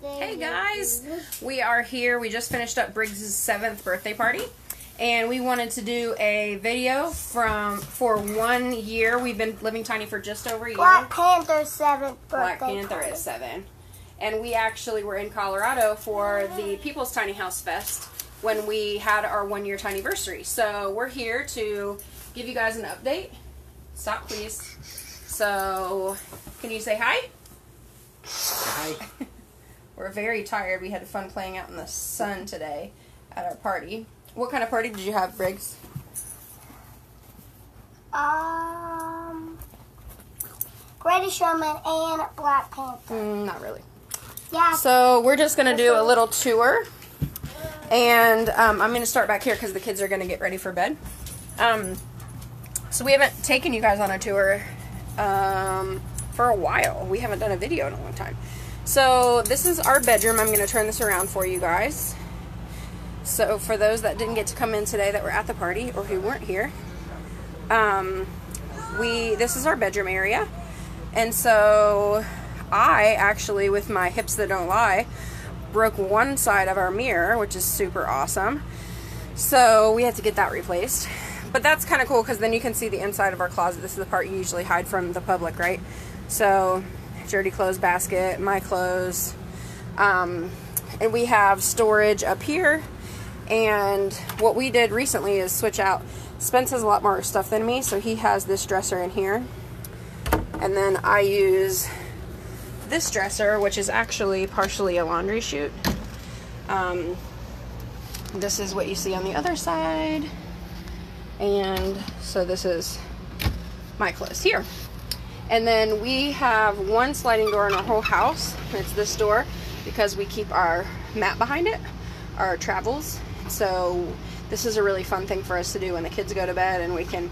Hey guys, we are here. We just finished up Briggs' 7th birthday party, and we wanted to do a video for 1 year. We've been living tiny for just over a year. Black Panther's 7th birthday Black Panther is 7. And we actually were in Colorado for the People's Tiny House Fest when we had our 1 year tiny-versary. So we're here to give you guys an update. Stop, please. So, can you say hi? Hi. We're very tired. We had fun playing out in the sun today at our party. What kind of party did you have, Briggs? Greatest Showman and Black Panther. Not really. Yeah. So we're just going to do a little tour. And I'm going to start back here because the kids are going to get ready for bed. So we haven't taken you guys on a tour for a while. We haven't done a video in a long time. So this is our bedroom. I'm going to turn this around for you guys. So for those that didn't get to come in today that were at the party or who weren't here, this is our bedroom area. And so I actually, with my hips that don't lie, broke one side of our mirror, which is super awesome. So we had to get that replaced. But that's kind of cool because then you can see the inside of our closet. This is the part you usually hide from the public, right? So dirty clothes basket, my clothes, and we have storage up here. And what we did recently is switch out. Spence has a lot more stuff than me, so he has this dresser in here, and then I use this dresser, which is actually partially a laundry chute. This is what you see on the other side, and so this is my clothes here. And then we have one sliding door in our whole house. It's this door because we keep our mat behind it, our travels. So this is a really fun thing for us to do when the kids go to bed, and we can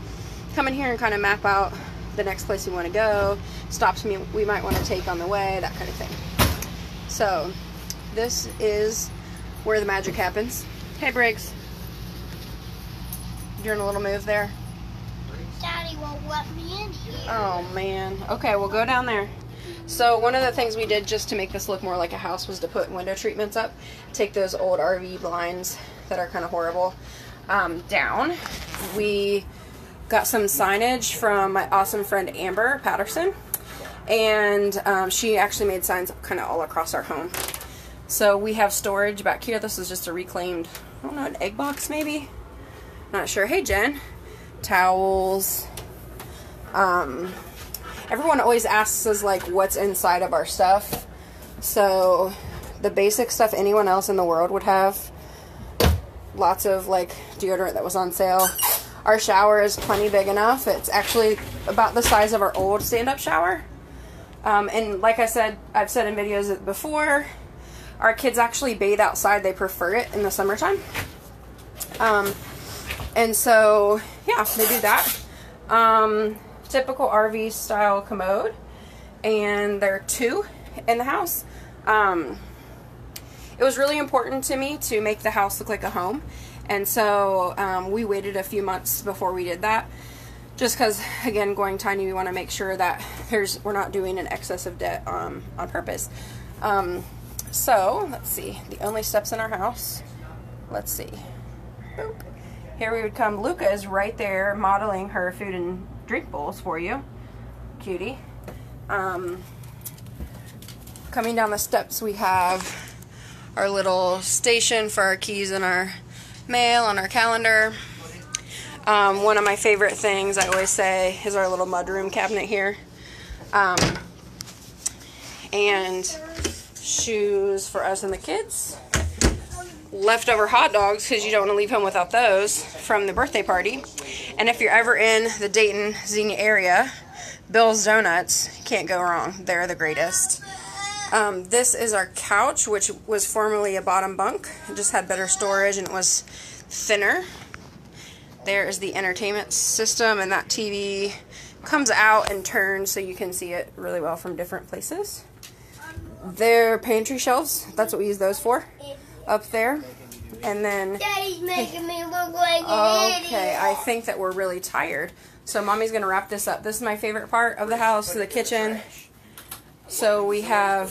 come in here and kind of map out the next place we want to go, stops we might want to take on the way, that kind of thing. So this is where the magic happens. Hey Briggs, you're in a little move there. Daddy won't let me in here. Oh man. Okay, we'll go down there. So one of the things we did just to make this look more like a house was to put window treatments up. Take those old RV blinds that are kind of horrible down. We got some signage from my awesome friend Amber Patterson, and she actually made signs kind of all across our home. So we have storage back here. This is just a reclaimed, I don't know, an egg box maybe? Not sure. Hey Jen. Towels. Everyone always asks us like what's inside of our stuff. So the basic stuff anyone else in the world would have. Lots of like deodorant that was on sale. Our shower is plenty big enough. It's actually about the size of our old stand-up shower. And like I said, I've said in videos before, our kids actually bathe outside. They prefer it in the summertime. And so, yeah, they do that. Typical RV style commode. And there are 2 in the house. It was really important to me to make the house look like a home. And so we waited a few months before we did that. Just because, again, going tiny, we want to make sure that we're not doing an excess of debt on purpose. So, let's see. The only steps in our house. Let's see. Boop. Here we would come. Luca is right there modeling her food and drink bowls for you. Cutie. Coming down the steps, we have our little station for our keys and our mail and our calendar. One of my favorite things I always say is our little mudroom cabinet here. And shoes for us and the kids. Leftover hot dogs, because you don't want to leave home without those, from the birthday party. And if you're ever in the Dayton, Xenia area, Bill's Donuts, can't go wrong. They're the greatest. This is our couch, which was formerly a bottom bunk. It just had better storage and it was thinner. There is the entertainment system, and that TV comes out and turns so you can see it really well from different places. They're pantry shelves. That's what we use those for. Up there. And then Daddy's making me look like an idiot. Okay, I think that we're really tired. So mommy's gonna wrap this up. This is my favorite part of the house, the kitchen. So we have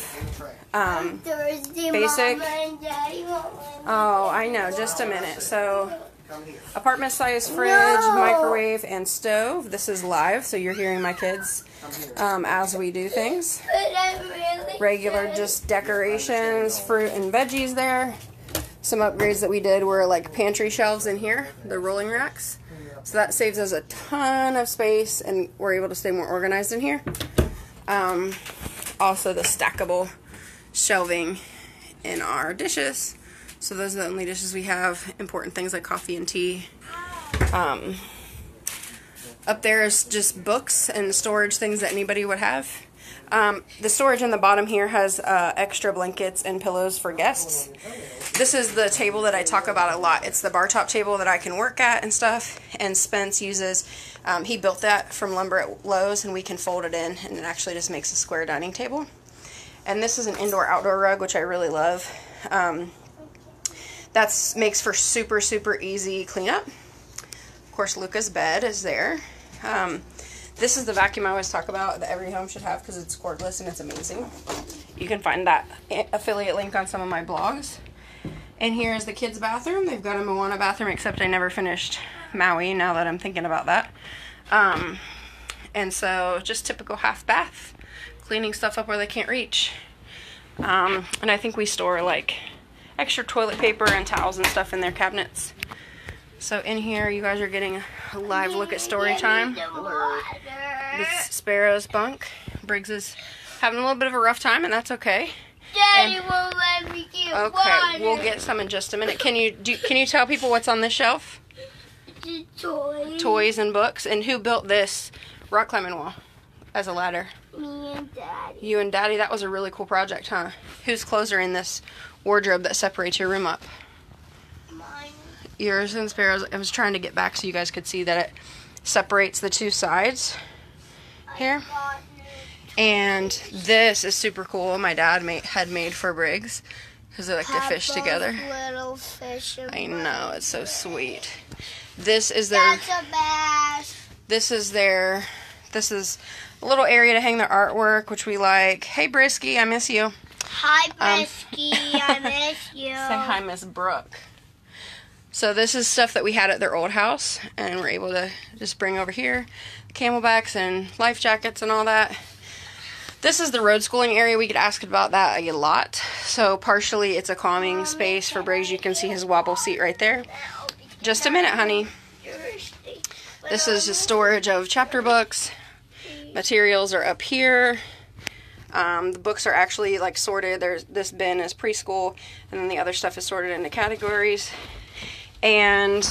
basic. Oh, I know. Just a minute. So apartment size fridge, microwave, and stove. This is live, so you're hearing my kids as we do things. Regular just decorations, fruit and veggies there. Some upgrades that we did were like pantry shelves in here, the rolling racks. So that saves us a ton of space and we're able to stay more organized in here. Also the stackable shelving in our dishes. So those are the only dishes we have. Important things like coffee and tea. Up there is just books and storage things that anybody would have. The storage in the bottom here has extra blankets and pillows for guests. This is the table that I talk about a lot. It's the bar top table that I can work at and stuff. And Spence uses, he built that from lumber at Lowe's, and we can fold it in, and it actually just makes a square dining table. And this is an indoor-outdoor rug, which I really love. That makes for super, super easy cleanup. Of course, Luca's bed is there. This is the vacuum I always talk about that every home should have because it's cordless and it's amazing. You can find that affiliate link on some of my blogs. And here is the kids' bathroom. They've got a Moana bathroom, except I never finished Maui now that I'm thinking about that. And so just typical half bath, cleaning stuff up where they can't reach. And I think we store like extra toilet paper and towels and stuff in their cabinets. So in here, you guys are getting a live look at story time. This is Sparrow's bunk. Briggs is having a little bit of a rough time, and that's okay. Daddy won't let me get water. Okay, we'll get some in just a minute. Can you tell people what's on this shelf? Toys. Toys and books. And who built this rock climbing wall as a ladder? Me and Daddy. You and Daddy. That was a really cool project, huh? Whose clothes are in this wardrobe that separates your room up? Mine. Yours and Sparrow's. I was trying to get back so you guys could see that it separates the two sides here. And this is super cool. My dad had made for Briggs because they like to fish together. Little fish. I know, it's so sweet. This is their. That's a bass. This is a little area to hang their artwork, which we like. Hey, Brisky, I miss you. Hi, Brisky. I miss you. Say hi, Miss Brooke. So this is stuff that we had at their old house, and we're able to just bring over here. Camelbacks and life jackets and all that. This is the road schooling area. We get asked about that a lot. So partially it's a calming space for Briggs. You can see his wobble seat right there. Just a minute, honey. This is just storage of chapter books. Materials are up here. The books are actually like sorted. This bin is preschool, and then the other stuff is sorted into categories. And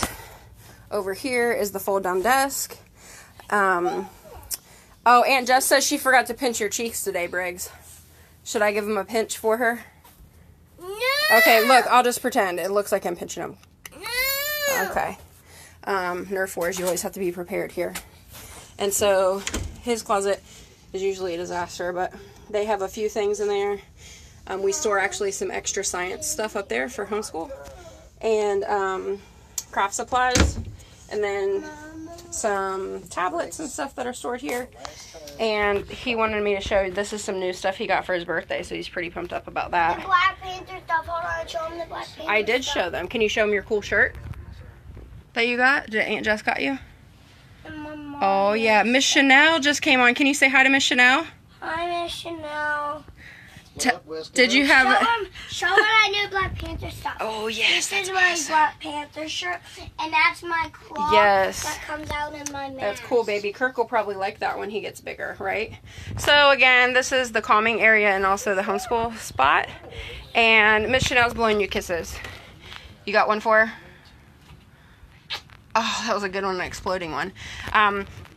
over here is the fold-down desk. Oh, Aunt Jess says she forgot to pinch your cheeks today, Briggs. Should I give him a pinch for her? No. Okay, look, I'll just pretend. It looks like I'm pinching him. No. Okay. Nerf wars, you always have to be prepared here. And so, his closet is usually a disaster, but they have a few things in there. We store actually some extra science stuff up there for homeschool. And craft supplies. And then some tablets and stuff that are stored here. And he wanted me to show you, this is some new stuff he got for his birthday, so he's pretty pumped up about that. The Black Panther stuff. Hold on, show him the Black Panther I did stuff. show them. Can you show them your cool shirt that you got? Did Aunt Jess got you? And my mom. Oh, yeah. Miss Chanel just came on. Can you say hi to Miss Chanel? Hi, Miss Chanel. Did you have... Show her my new Black Panther stuff. Oh, yes. This is my Black Panther shirt, and that's my claw Yes. that comes out in my mask. That's cool, baby. Kirk will probably like that when he gets bigger, right? So, again, this is the calming area and also the homeschool spot. And Miss Chanel's blowing you kisses. You got one for her? Oh, that was a good one, an exploding one.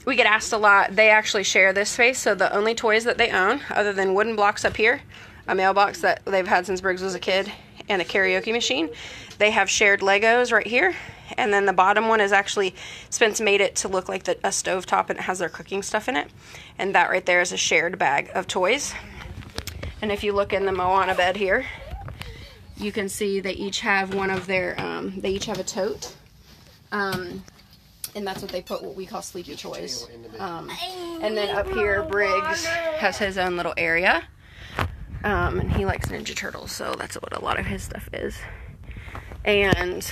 We get asked a lot. They actually share this space, so the only toys that they own, other than wooden blocks up here, a mailbox that they've had since Briggs was a kid, and a karaoke machine, they have shared Legos right here. And then the bottom one is actually, Spence made it to look like a stovetop, and it has their cooking stuff in it. And that right there is a shared bag of toys. And if you look in the Moana bed here, you can see they each have one of their, they each have a tote. And that's what they put what we call sleepy toys. And then up here, Briggs has his own little area. And he likes Ninja Turtles, so that's what a lot of his stuff is. And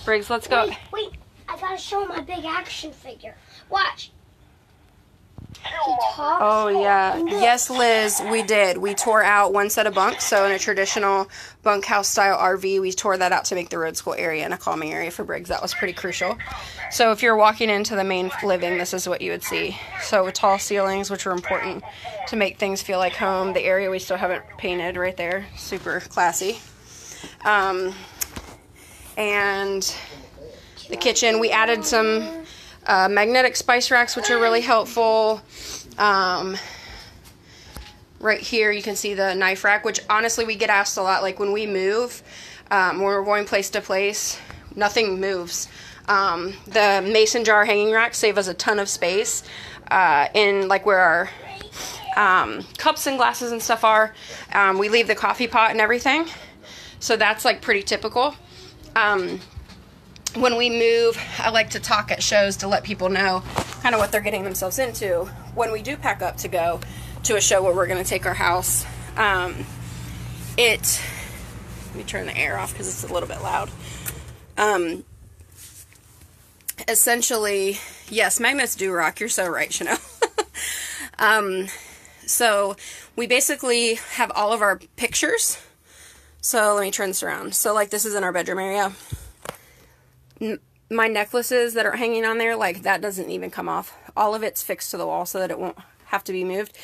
Briggs, let's go. Wait, I gotta show my big action figure. Watch. He talks. Oh yeah, yes, Liz, we did. We tore out one set of bunks. So in a traditional bunkhouse style RV, we tore that out to make the road school area and a calming area for Briggs. That was pretty crucial. So if you're walking into the main living, this is what you would see. So with tall ceilings, which are important to make things feel like home. The area we still haven't painted right there, super classy. And the kitchen, we added some magnetic spice racks, which are really helpful. Right here you can see the knife rack, which honestly we get asked a lot, like when we move, when we're going place to place, nothing moves. The mason jar hanging racks save us a ton of space in like where our cups and glasses and stuff are. We leave the coffee pot and everything, so that's like pretty typical. When we move, I like to talk at shows to let people know kind of what they're getting themselves into when we do pack up to go to a show where we're going to take our house. Let me turn the air off because it's a little bit loud. Essentially, yes, magnets do rock. You're so right, Chanel. So we basically have all of our pictures. So let me turn this around. So like this is in our bedroom area. My necklaces that are hanging on there, like that doesn't even come off. All of it's fixed to the wall so that it won't have to be moved.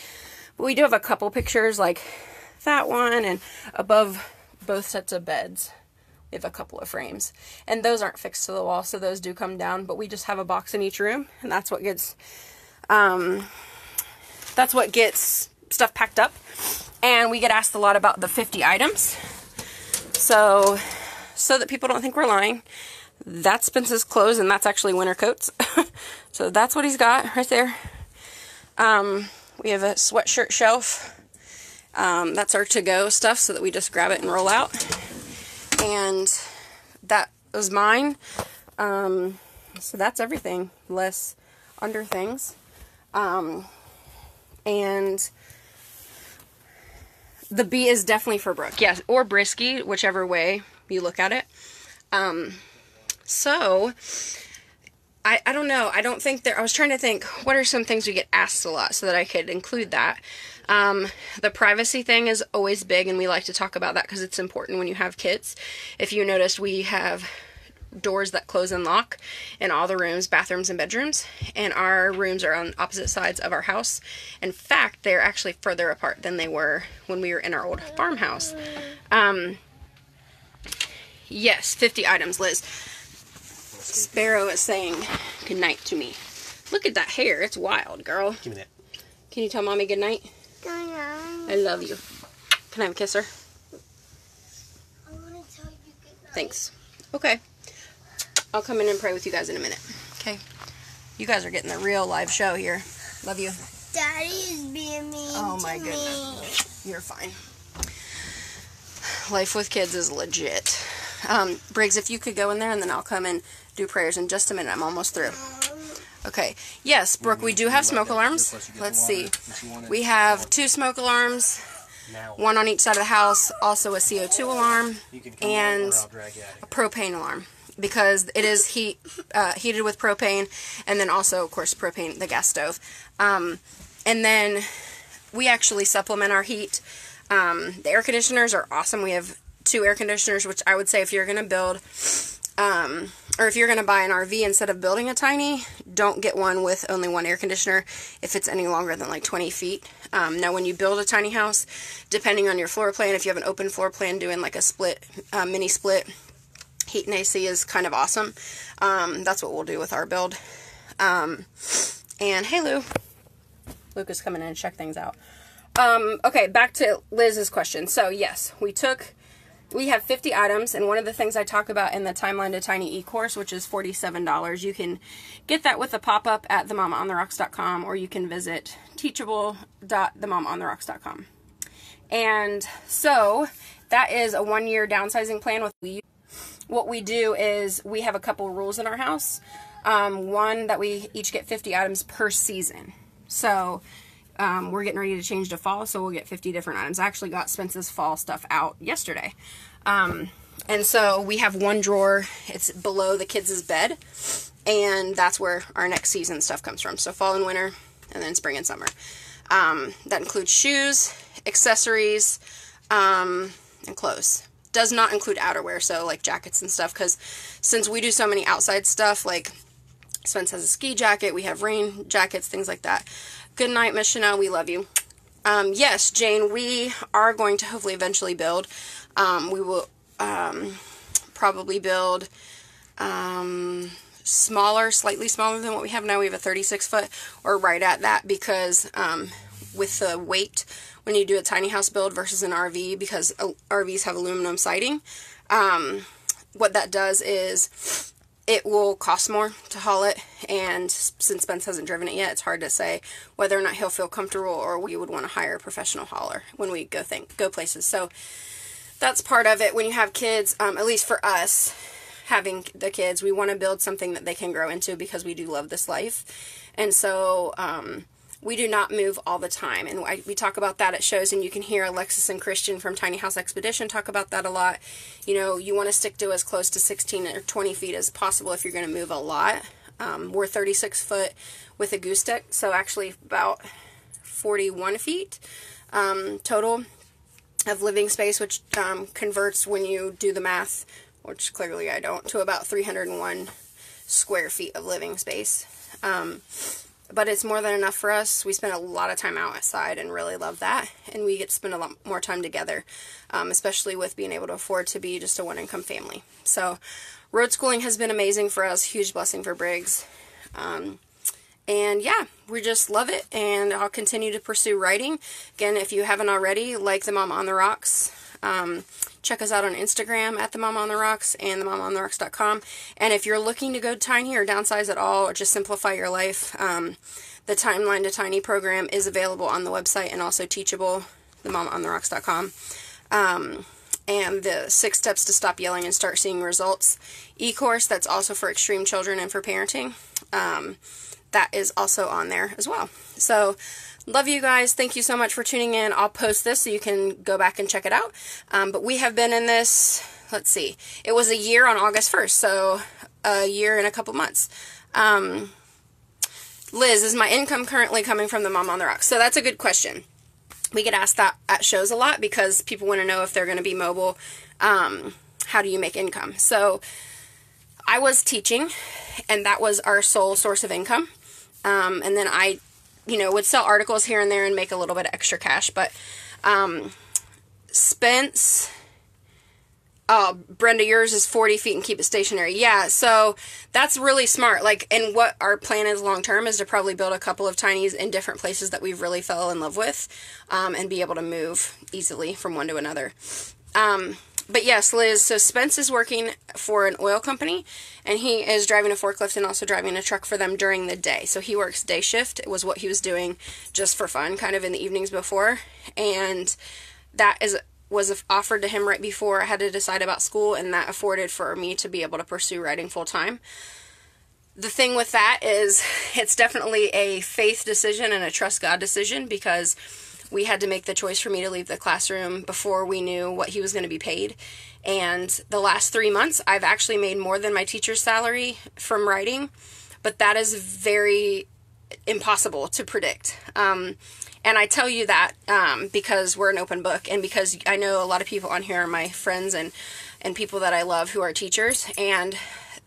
But we do have a couple pictures like that one, and above both sets of beds we have a couple of frames, and those aren't fixed to the wall, so those do come down. But we just have a box in each room, and that's what gets stuff packed up. And we get asked a lot about the 50 items, so that people don't think we're lying. That's Spence's clothes, and that's actually winter coats. So that's what he's got right there. We have a sweatshirt shelf. That's our to-go stuff, so that we just grab it and roll out. And that was mine. So that's everything, less under things. And the B is definitely for Brooke. Yes, or Brisky, whichever way you look at it. So, I don't know. I don't think I was trying to think, what are some things we get asked a lot so that I could include that. The privacy thing is always big, and we like to talk about that because it's important when you have kids. If you noticed, we have doors that close and lock in all the rooms, bathrooms, and bedrooms, and our rooms are on opposite sides of our house. In fact, they're actually further apart than they were when we were in our old farmhouse. Yes, 50 items, Liz. Sparrow is saying goodnight to me. Look at that hair. It's wild, girl. Give me that. Can you tell Mommy goodnight? I love you. Can I have a kiss her? I want to tell you goodnight. Thanks. Okay. I'll come in and pray with you guys in a minute. Okay. You guys are getting the real live show here. Love you. Daddy is being mean Oh my to goodness. You're fine. Life with kids is legit. Briggs, if you could go in there, and then I'll come and do prayers in just a minute. I'm almost through. Okay. Yes, Brooke, we do have smoke alarms. Let's see. We have 2 smoke alarms, 1 on each side of the house, also a CO2 alarm, and a propane alarm, because it is heated with propane, and then also, of course, propane, the gas stove. And then we actually supplement our heat. The air conditioners are awesome. We have 2 air conditioners, which I would say if you're going to build, or if you're going to buy an RV instead of building a tiny, don't get one with only 1 air conditioner if it's any longer than like 20 feet. Now when you build a tiny house, depending on your floor plan, if you have an open floor plan, doing like a split, mini split, heat and AC is kind of awesome. That's what we'll do with our build. And hey Lou. Luke is coming in to check things out. Okay, back to Liz's question. So yes, we have 50 items, and one of the things I talk about in the Timeline to Tiny e-course, which is $47, you can get that with a pop-up at themamaontherocks.com, or you can visit teachable.themamaontherocks.com. And so that is a 1-year downsizing plan. What we do is we have a couple rules in our house. One, that we each get 50 items per season. So we're getting ready to change to fall, so we'll get 50 different items. I actually got Spence's fall stuff out yesterday. And so we have one drawer, it's below the kids' bed, and that's where our next season stuff comes from. So fall and winter, and then spring and summer. That includes shoes, accessories, and clothes. Does not include outerwear, so like jackets and stuff, because since we do so many outside stuff, like Spence has a ski jacket, we have rain jackets, things like that. Good night, Miss Chanel, we love you. Yes, Jane, we are going to hopefully eventually build. We will probably build smaller, slightly smaller than what we have now. We have a 36-foot, or right at that, because with the weight, when you do a tiny house build versus an RV, because RVs have aluminum siding, what that does is it will cost more to haul it, and since Spence hasn't driven it yet, it's hard to say whether or not he'll feel comfortable, or we would want to hire a professional hauler when we go places. So that's part of it. When you have kids, at least for us, having the kids, we want to build something that they can grow into, because we do love this life. And so we do not move all the time, and we talk about that at shows, and you can hear Alexis and Christian from Tiny House Expedition talk about that a lot. You know, you want to stick to as close to 16 or 20 feet as possible if you're going to move a lot. We're 36 foot with a goose deck, so actually about 41 feet total of living space, which converts, when you do the math, which clearly I don't, to about 301 square feet of living space. But it's more than enough for us. We spend a lot of time outside and really love that. And we get to spend a lot more time together, especially with being able to afford to be just a one-income family. So road schooling has been amazing for us. Huge blessing for Briggs. And yeah, we just love it. And I'll continue to pursue writing. Again, if you haven't already, like the Mama on the Rocks. Check us out on Instagram at the Mama on the Rocks and themamaontherocks.com. And if you're looking to go tiny or downsize at all, or just simplify your life, the Timeline to Tiny program is available on the website, and also teachable, themamaontherocks.com. And the 6 Steps to Stop Yelling and Start Seeing Results e-course, that's also for extreme children and for parenting. That is also on there as well. So love you guys. Thank you so much for tuning in. I'll post this so you can go back and check it out. But we have been in this, let's see, it was a year on August 1st, so a year and a couple months. Liz, is my income currently coming from the Mama on the Rocks? So that's a good question. We get asked that at shows a lot, because people want to know if they're going to be mobile. How do you make income? So I was teaching, and that was our sole source of income. And then I, would sell articles here and there and make a little bit of extra cash. But Spence, Brenda, yours is 40 feet and keep it stationary. Yeah, so that's really smart. And what our plan is long term is to probably build a couple of tinies in different places that we've really fell in love with, and be able to move easily from one to another. But yes, Liz, so Spence is working for an oil company, and he is driving a forklift and also driving a truck for them during the day. So he works day shift. It was what he was doing just for fun, kind of in the evenings before. And that was offered to him right before I had to decide about school, and that afforded for me to be able to pursue writing full time. The thing with that is it's definitely a faith decision and a trust God decision, because we had to make the choice for me to leave the classroom before we knew what he was going to be paid. And the last 3 months, I've actually made more than my teacher's salary from writing, but that is very impossible to predict. And I tell you that because we're an open book, and because I know a lot of people on here are my friends and people that I love who are teachers, and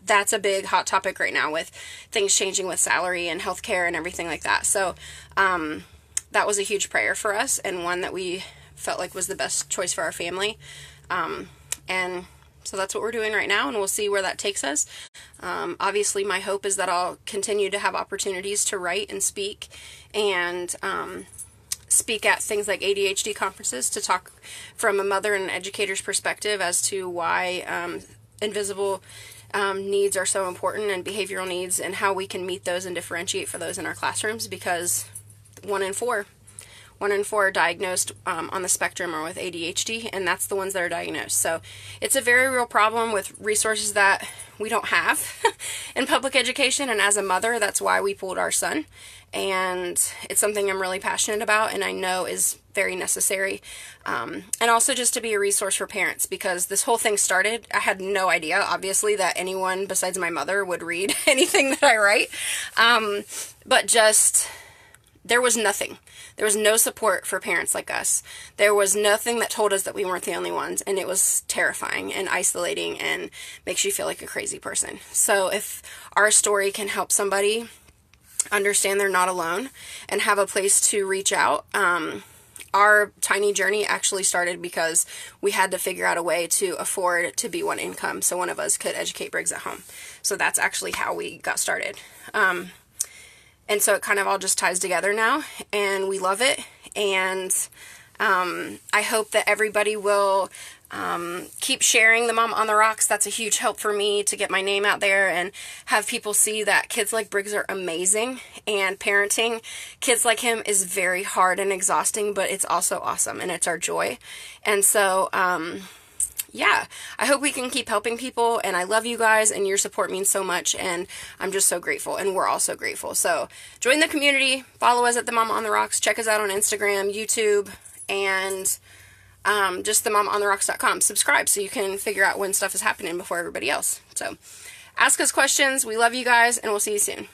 that's a big hot topic right now with things changing with salary and healthcare and everything like that. So that was a huge prayer for us, and one that we felt like was the best choice for our family. And so that's what we're doing right now, and we'll see where that takes us. Obviously, my hope is that I'll continue to have opportunities to write and speak, and speak at things like ADHD conferences to talk from a mother and an educator's perspective as to why invisible needs are so important, and behavioral needs, and how we can meet those and differentiate for those in our classrooms, because one in four 1 in 4 are diagnosed on the spectrum or with ADHD, and that's the ones that are diagnosed. So it's a very real problem with resources that we don't have in public education, and as a mother, that's why we pulled our son. And it's something I'm really passionate about and I know is very necessary. And also just to be a resource for parents, because this whole thing started, I had no idea, obviously, that anyone besides my mother would read anything that I write. But just, there was nothing. There was no support for parents like us. There was nothing that told us that we weren't the only ones, and it was terrifying and isolating and makes you feel like a crazy person. So if our story can help somebody understand they're not alone and have a place to reach out. Our tiny journey actually started because we had to figure out a way to afford to be one income so one of us could educate Briggs at home. So that's actually how we got started. And so it kind of all just ties together now, and we love it. And I hope that everybody will keep sharing the Mom on the Rocks. That's a huge help for me to get my name out there and have people see that kids like Briggs are amazing, and parenting kids like him is very hard and exhausting, but it's also awesome and it's our joy. And so, yeah, I hope we can keep helping people, and I love you guys, and your support means so much, and I'm just so grateful, and we're all so grateful. So join the community, follow us at the Mama on the Rocks, check us out on Instagram, YouTube, and just themamontheRocks.com. Subscribe so you can figure out when stuff is happening before everybody else. So ask us questions. We love you guys, and we'll see you soon.